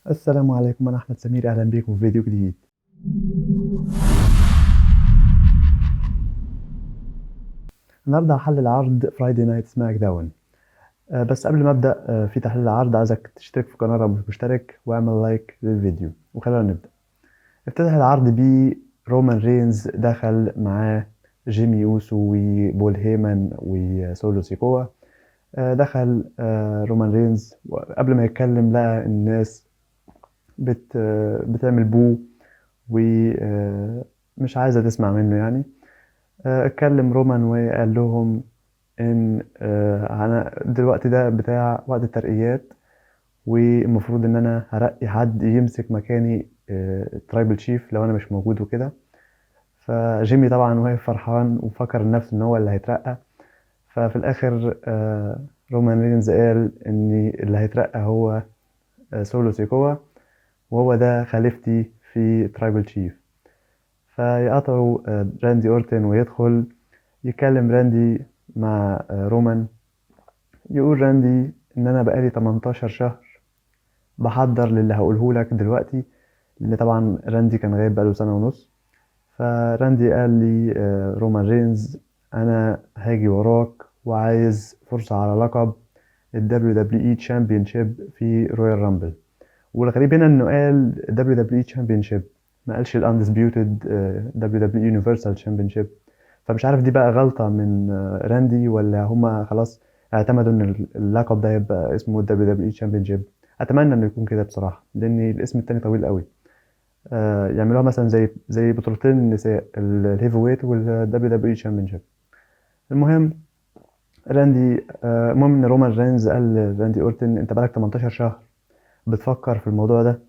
السلام عليكم، أنا أحمد سمير، أهلا بيكم في فيديو جديد. النهارده هحلل عرض فرايدي نايت سماك داون. بس قبل ما أبدأ في تحليل العرض عايزك تشترك في القناة لو مش مشترك واعمل لايك للفيديو وخلونا نبدأ. افتتح العرض ب رومان رينز دخل معاه جيمي أوسو وبول هيمن وسولو سيكوا. دخل رومان رينز وقبل ما يتكلم لقى الناس بتعمل بو ومش عايزة تسمع منه يعني. اتكلم رومان وقال لهم ان انا دلوقتي ده بتاع وقت الترقيات، والمفروض ان انا هرقي حد يمسك مكاني ترايبل شيف لو انا مش موجود وكده. فجيمي طبعا واقف فرحان وفكر نفسه ان هو اللي هيترقى. ففي الاخر رومان رينز قال ان اللي هيترقى هو سولو سيكوا، وهو ده خليفتي في ترايبل شيف. فيقطعوا راندي اورتن ويدخل يكلم راندي مع رومان. يقول راندي ان انا بقالي 18 شهر بحضر للي هقوله لك دلوقتي، لان طبعا راندي كان غايب بقاله سنة ونص. فراندي قال لي رومان رينز انا هاجي وراك وعايز فرصة على لقب ال WWE Championship في رويال رامبل. والغريب هنا انه قال WWE Championship، ما قالش ال Undisputed WWE Universal Championship. فمش عارف دي بقى غلطة من راندي ولا هما خلاص اعتمدوا ان اللقب ده يبقى اسمه WWE Championship. اتمنى انه يكون كده بصراحة، لان الاسم التاني طويل قوي. يعملوها مثلا زي بطولتين النساء، الهيفي ويت والدبليو دبليو اي تشامبيونشيب. المهم المهم ان رومان رينز قال لراندي اورتن انت بقالك 18 شهر بتفكر في الموضوع ده،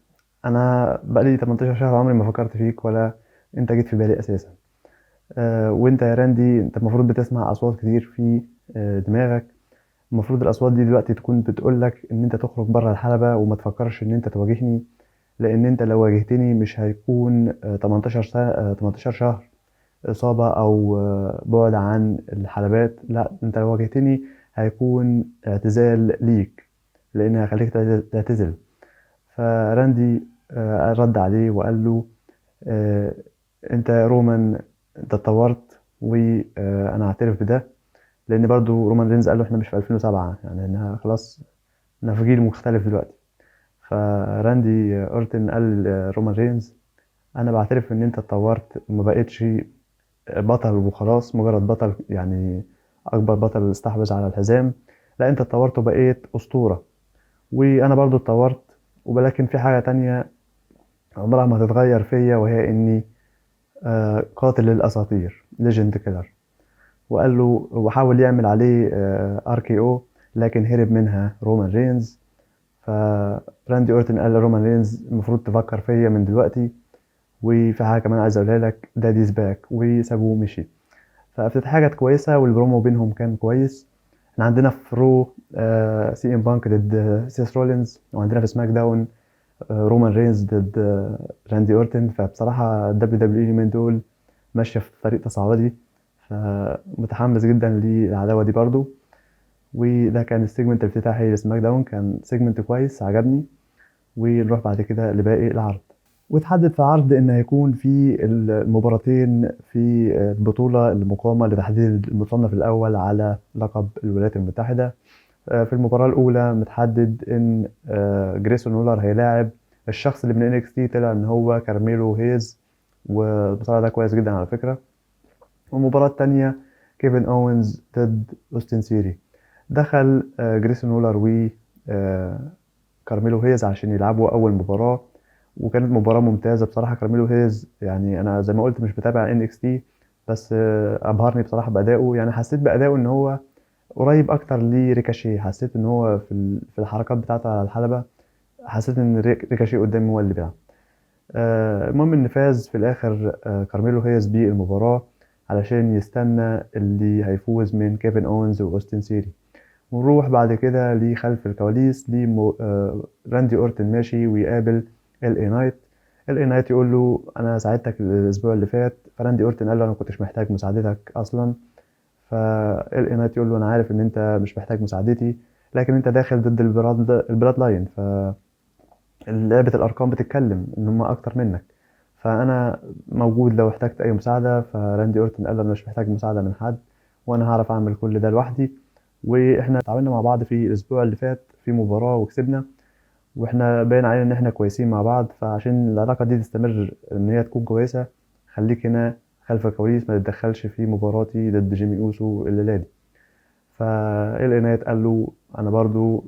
انا بقالي 18 شهر عمري ما فكرت فيك ولا انت جيت في بالي اساسا. وانت يا راندي انت المفروض بتسمع اصوات كتير في دماغك. المفروض الاصوات دي دلوقتي تكون بتقول لك ان انت تخرج بره الحلبة وما تفكرش ان انت تواجهني، لان انت لو واجهتني مش هيكون 18 سنة 18 شهر اصابة او بعد عن الحلبات. لا، انت لو واجهتني هيكون اعتزال ليك، لان هخليك تعتزل. فراندي رد عليه وقال له آه، انت يا رومان انت اتطورت وانا اعترف بده، لان برضو رومان رينز قال له احنا مش في 2007، يعني انها خلاص احنا في جيل مختلف دلوقتي. فراندي اورتن قال رومان رينز انا بعترف ان انت اتطورت وما بقتش بطل وخلاص مجرد بطل، يعني اكبر بطل استحوذ على الحزام. لا، انت اتطورت وبقيت اسطورة، وانا برضو اتطورت، ولكن في حاجة تانية عمرها ما هتتغير فيا، وهي اني قاتل للاساطير ليجند كيلر. وقال له وحاول يعمل عليه ار كي او، لكن هرب منها رومان رينز. فراندي اورتن قال لرومان رينز المفروض تفكر فيا من دلوقتي، وفي حاجه كمان عايز اقولها لك، داديز باك، وسابوه ومشي. فافتتاحية كانت كويسه والبرومو بينهم كان كويس. احنا عندنا في رو سي ام بانك ضد سيس رولينز، وعندنا في سماك داون رومان رينز ضد راندي اورتن. فبصراحه الدبليو دبليو اي من دول ماشيه في طريق تصاعدي، فمتحمس جدا للعداوه دي برضو. وده كان السيجمنت الافتتاحي لسماك داون، كان سيجمنت كويس عجبني. ونروح بعد كده لباقي العرض. واتحدد في عرض ان هيكون في المباراتين في البطولة المقامة لتحديد المصنف الاول على لقب الولايات المتحدة. في المباراة الاولى متحدد ان جريسون وولر هيلاعب الشخص اللي من انكس تي طلع ان هو كارميلو هيز، وبصراحة ده كويس جدا على فكرة. والمباراة التانية كيفن اوينز ضد اوستن سيري. دخل جريسون وولر و كارميلو هيز عشان يلعبوا اول مباراة، وكانت مباراة ممتازة بصراحة. كارميلو هيز يعني انا زي ما قلت مش بتابع ان اكس تي، بس ابهرني بصراحة بأدائه. يعني حسيت بأدائه ان هو قريب اكتر لريكاشي. حسيت ان هو في الحركات بتاعته على الحلبة، حسيت ان ريكاشي قدامي هو اللي بيلعب. المهم ان فاز في الاخر كارميلو هيز بالمباراة علشان يستنى اللي هيفوز من كيفن اونز واوستن سيري. ونروح بعد كده لخلف الكواليس راندي اورتن ماشي ويقابل ال اي نايت. ال اي نايت يقول له انا ساعدتك الاسبوع اللي فات، فراندي اورتن قال له انا ما كنتش محتاج مساعدتك اصلا. فال اي نايت يقول له انا عارف ان انت مش محتاج مساعدتي، لكن انت داخل ضد البلاد لاين. لعبة الأرقام بتتكلم إن هم أكتر منك، فأنا موجود لو احتجت أي مساعدة. فراندي أورتن قال له أنا مش محتاج مساعدة من حد، وأنا هعرف أعمل كل ده لوحدي. وإحنا اتعاملنا مع بعض في الأسبوع اللي فات في مباراة وكسبنا، وإحنا باين علينا إن إحنا كويسين مع بعض. فعشان العلاقة دي تستمر إن هي تكون كويسة، خليك هنا خلف الكواليس، ما تتدخلش في مباراتي ضد جيمي أوسو الليلة دي. فال نايت قال له انا برضو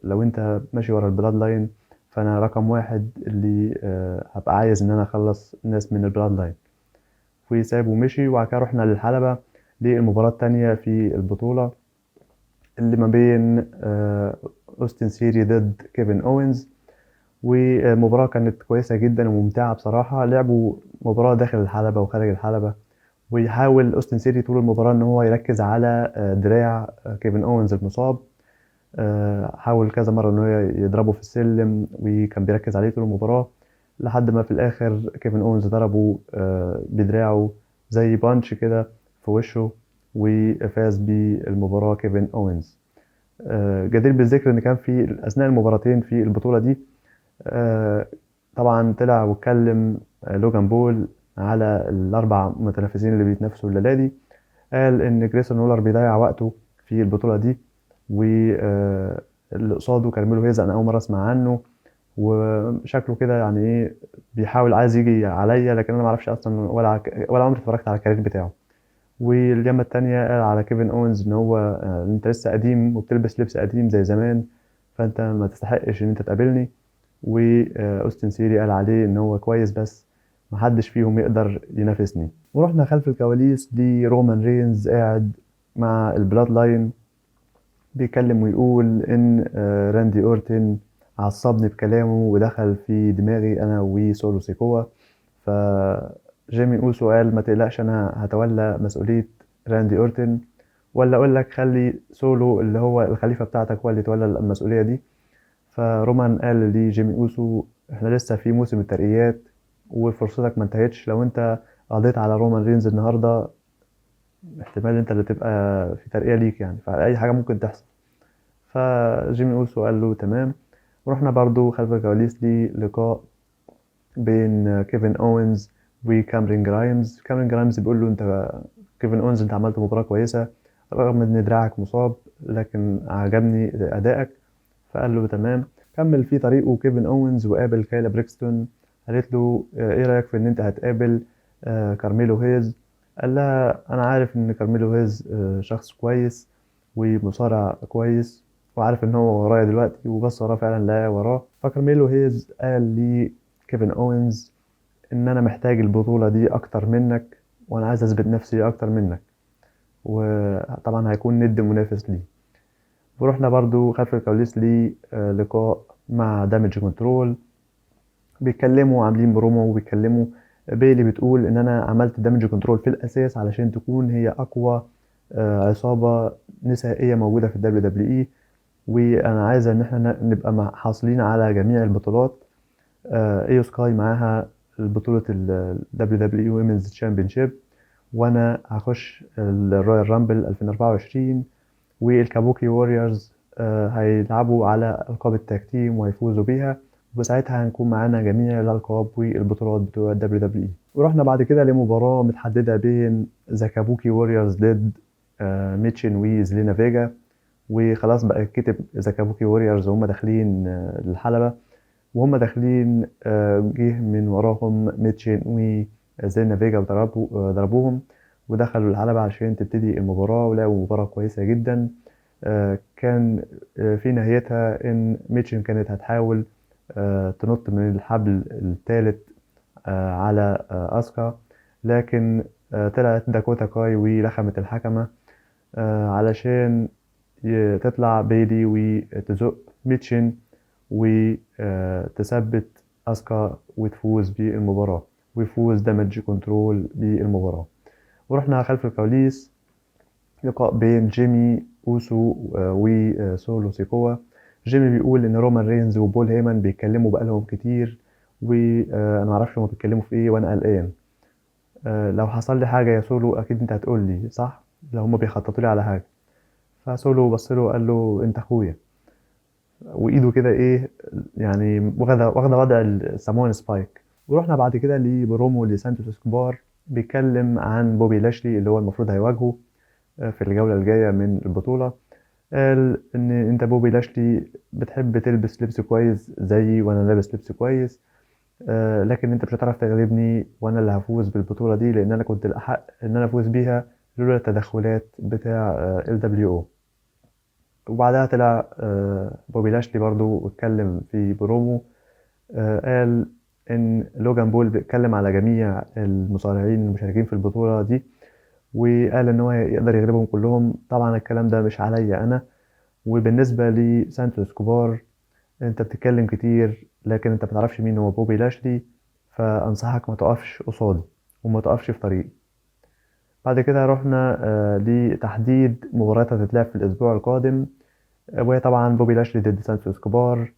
لو انت ماشي ورا البلاد لاين، فانا رقم واحد اللي هبقى عايز ان انا اخلص ناس من البلاد لاين. وسابه ومشي. وبعد كده رحنا للحلبة للمباراة التانية في البطولة، اللي ما بين اوستن سيري ضد كيفن اوينز. والمباراة كانت كويسة جدا وممتعة بصراحة. لعبوا مباراة داخل الحلبة وخارج الحلبة، ويحاول اوستن سيري طول المباراة ان هو يركز على دراع كيفن اوينز المصاب. حاول كذا مرة إن هو يضربه في السلم، وكان بيركز عليه طول المباراة، لحد ما في الآخر كيفن أوينز ضربه بدراعه زي بانش كده في وشه، وفاز بالمباراة كيفن أوينز. جدير بالذكر إن كان في أثناء المباراتين في البطولة دي آه، طبعا طلع واتكلم لوجان بول على الأربع متنافسين اللي بيتنافسوا الليلة دي. قال إن جريسون وولر بيضيع وقته في البطولة دي، واللي قصاده كارميلو هيز أنا أول مرة أسمع عنه، وشكله كده يعني إيه بيحاول عايز يجي عليا، لكن أنا معرفش أصلا ولا عمري اتفرجت على الكارير بتاعه. واليمة التانية قال على كيفن أوينز إن هو أنت لسه قديم وبتلبس لبس قديم زي زمان، فأنت ما تستحقش إن أنت تقابلني. وأوستن سيري قال عليه إن هو كويس بس محدش فيهم يقدر ينافسني. ورحنا خلف الكواليس لرومان رينز قاعد مع البلاد لاين بيتكلم ويقول إن راندي أورتن عصبني بكلامه ودخل في دماغي أنا وسولو سيكوا. فجيمي أوسو قال ما تقلقش أنا هتولى مسؤولية راندي أورتن، ولا أقول لك خلي سولو اللي هو الخليفة بتاعتك هو اللي يتولى المسؤولية دي. فرومان قال لجيمي أوسو احنا لسه في موسم الترقيات وفرصتك ما انتهتش. لو انت قضيت على رومان رينز النهارده، احتمال انت اللي تبقى في ترقية ليك يعني، فأي حاجة ممكن تحصل. فجيمي أوسو قال له تمام. ورحنا برضو خلف الكواليس للقاء بين كيفن أوينز وكامرين جرايمز. كامرين جرايمز بيقول له انت كيفن أوينز انت عملت مباراة كويسة رغم ان دراعك مصاب، لكن عجبني أدائك. فقال له تمام. كمل في طريقه كيفن أوينز وقابل كايلا بريكستون. قالت له ايه رأيك في ان انت هتقابل كارميلو هيز؟ قال لها انا عارف ان كارميلو هيز شخص كويس ومصارع كويس، وعارف ان هو ورايا دلوقتي، وبس وراه فعلا لا وراه. فكارميلو هيز قال لي كيفن أوينز ان انا محتاج البطولة دي اكتر منك، وانا عايز اثبت نفسي اكتر منك، وطبعا هيكون ند منافس لي. ورحنا برضو خلف الكواليس للقاء مع دامج كنترول. بيتكلموا عاملين برومو وبيتكلموا. بيلي بتقول ان انا عملت دامج كنترول في الاساس علشان تكون هي اقوى عصابة نسائية موجودة في الدبليو دبليو اي، وانا عايزة ان احنا نبقى حاصلين على جميع البطولات. ايو سكاي معاها بطولة الدبليو دبليو اي ويمنز تشامبيونشيب، وانا هخش الرويال رامبل 2024. والكابوكي ووريرز هيلعبوا على ألقاب التاج تيم وهيفوزوا بيها، وساعتها هنكون معانا جميع الألقاب والبطولات بتوع الدبليو دبليو اي. ورحنا بعد كده لمباراة متحددة بين ذا كابوكي ووريرز ضد ميتشن وزلينا فيجا. وخلاص بقى كتب ذا كابوكي ووريرز وهم داخلين الحلبة. وهم داخلين جه من وراهم ميتشن وزينا فيجا ضربوهم ودخلوا الحلبة عشان تبتدي المباراة، ولعبوا مباراة كويسة جدا. كان في نهايتها ان ميتشن كانت هتحاول تنط من الحبل الثالث على اسكا، لكن طلعت داكوتا كاي ولخمت الحكمة علشان تطلع بيلي وتزق ميتشن وتثبت اسكا وتفوز بالمباراة، ويفوز دامج كنترول بالمباراة. ورحنا خلف الكواليس لقاء بين جيمي اوسو وسولو سيكوا. جيمي بيقول ان رومان رينز وبول هيمن بيتكلموا بقالهم كتير، وانا معرفش هما بيتكلموا في ايه وانا قلقان. لو حصل لي حاجه يا سولو اكيد انت هتقول لي صح، لو هما بيخططوا لي على حاجه. فسولو بص له وقال له انت اخويا. وايده كده ايه يعني واخده وضع الساموان سبايك. ورحنا بعد كده لبرومو لسانتوس اسكوبار، بيتكلم عن بوبي لاشلي اللي هو المفروض هيواجهه في الجولة الجاية من البطولة. قال ان انت بوبي لاشلي بتحب تلبس لبس كويس زيي وانا لابس لبس كويس، لكن انت مش هتعرف تغلبني وانا اللي هفوز بالبطولة دي، لان انا كنت الاحق ان انا افوز بيها لولا التدخلات بتاع ال دبليو او. وبعدها طلع بوبي لاشلي برضو واتكلم في برومو، قال ان لوجان بول بيتكلم على جميع المصارعين المشاركين في البطولة دي، وقال ان هو يقدر يغلبهم كلهم. طبعا الكلام ده مش عليا انا. وبالنسبة لسانتوس كوبار، انت بتتكلم كتير لكن انت بتعرفش مين هو بوبي لاشلي، فانصحك ما تقفش قصادي وما تقفش في طريقي. بعد كده رحنا لتحديد مباريات هتتلعب في الاسبوع القادم، وهي طبعا بوبي لاشلي ضد سانتوس كوبار،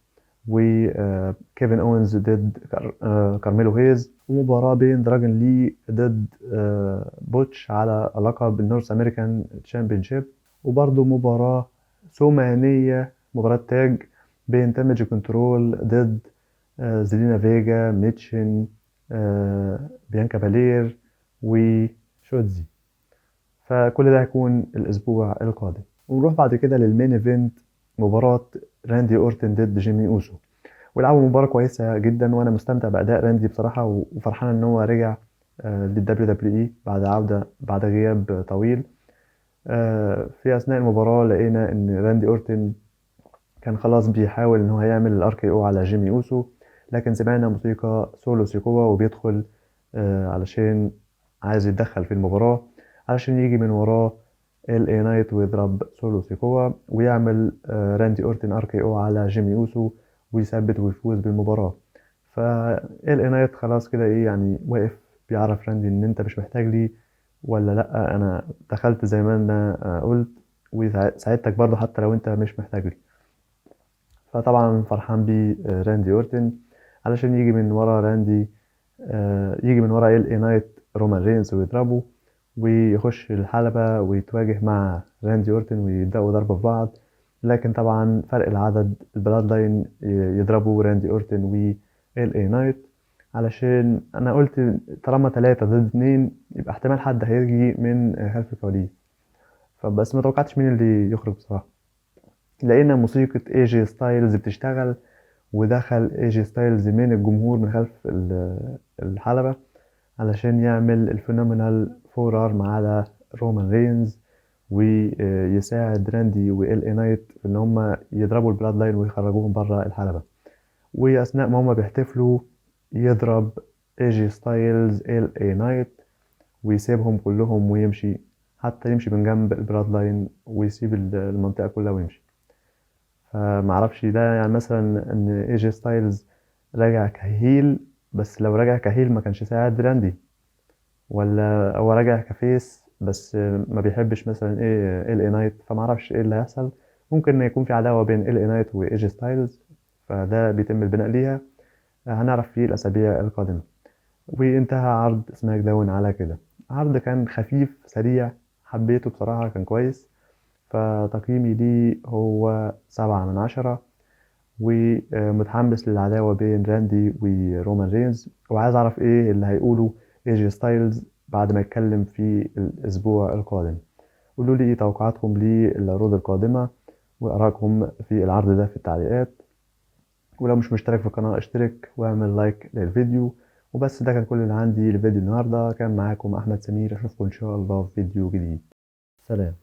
وكيفن اونز ضد كارميلو هيز، ومباراة بين دراجون لي ضد بوتش على لقب النورث امريكان تشامبيونشيب، وبرضه مباراة ثمانية، مباراة تاج بين دامج كنترول ضد زيلينا فيجا، ميتشن، بيانكا بالير، وشوتزي. فكل ده هيكون الأسبوع القادم. ونروح بعد كده للمين ايفنت، مباراة راندي أورتن ضد جيمي أوسو. ولعبوا مباراة كويسة جدا، وأنا مستمتع بأداء راندي بصراحة، وفرحان إن هو رجع للدبليو دبليو إي بعد عودة بعد غياب طويل. في أثناء المباراة لقينا إن راندي أورتن كان خلاص بيحاول إن هو يعمل الار كي او على جيمي أوسو، لكن سمعنا موسيقى سولو سيكوا وبيدخل علشان عايز يتدخل في المباراة، علشان يجي من وراه ال اي نايت ويضرب سولو سيكوا ويعمل راندي اورتن ار كي او على جيمي اوسو ويثبت ويفوز بالمباراة. فال اي نايت خلاص كده ايه يعني واقف بيعرف راندي ان انت مش محتاج لي ولا لا، انا دخلت زي ما انا قلت وساعدتك برضه حتى لو انت مش محتاج لي. فطبعا فرحان بيه راندي اورتن علشان يجي من ورا راندي، يجي من ورا ال اي نايت رومان رينز ويضربه ويخش الحلبة ويتواجه مع راندي اورتن ويبدأوا ضرب في بعض. لكن طبعا فرق العدد البلاد لاين يضربوا راندي اورتن و ال اي نايت، علشان انا قلت طالما 3 ضد 2 يبقى احتمال حد هيجي من خلف الكواليس. فبس ما توقعتش مين اللي يخرج بصراحة. لقينا موسيقى اي جي ستايلز بتشتغل، ودخل اي جي ستايلز من الجمهور من خلف الحلبة علشان يعمل الفينومينال فور ارم على رومان رينز، ويساعد راندي وال اي نايت في ان هم يضربوا البلاد لاين ويخرجوهم بره الحلبة. واثناء ما هم بيحتفلوا يضرب اي جي ستايلز ال اي نايت ويسيبهم كلهم ويمشي، حتى يمشي من جنب البلاد لاين ويسيب المنطقة كلها ويمشي. فمعرفش ده يعني مثلا ان اي جي ستايلز راجع كهيل، بس لو راجع كهيل ما كانش ساعد راندي، ولا هو راجع كفيس بس ما بيحبش مثلا ايه ال اي نايت. فمعرفش ايه اللي هيحصل. ممكن يكون في عداوة بين ال اي نايت واي جي ستايلز، فده بيتم البناء ليها، هنعرف فيه الأسابيع القادمة. وانتهى عرض سماك داون على كده. عرض كان خفيف سريع، حبيته بصراحة، كان كويس. فتقييمي ليه هو 7/10، ومتحمس للعداوة بين راندي ورومان رينز، وعايز أعرف إيه اللي هيقوله ايجي ستايلز بعد ما يتكلم في الأسبوع القادم. قولوا لي إيه توقعاتكم للعروض القادمة وآرائكم في العرض ده في التعليقات. ولو مش مشترك في القناة اشترك واعمل لايك للفيديو. وبس ده كان كل اللي عندي لفيديو النهاردة. كان معاكم أحمد سمير، أشوفكم إن شاء الله في فيديو جديد. سلام.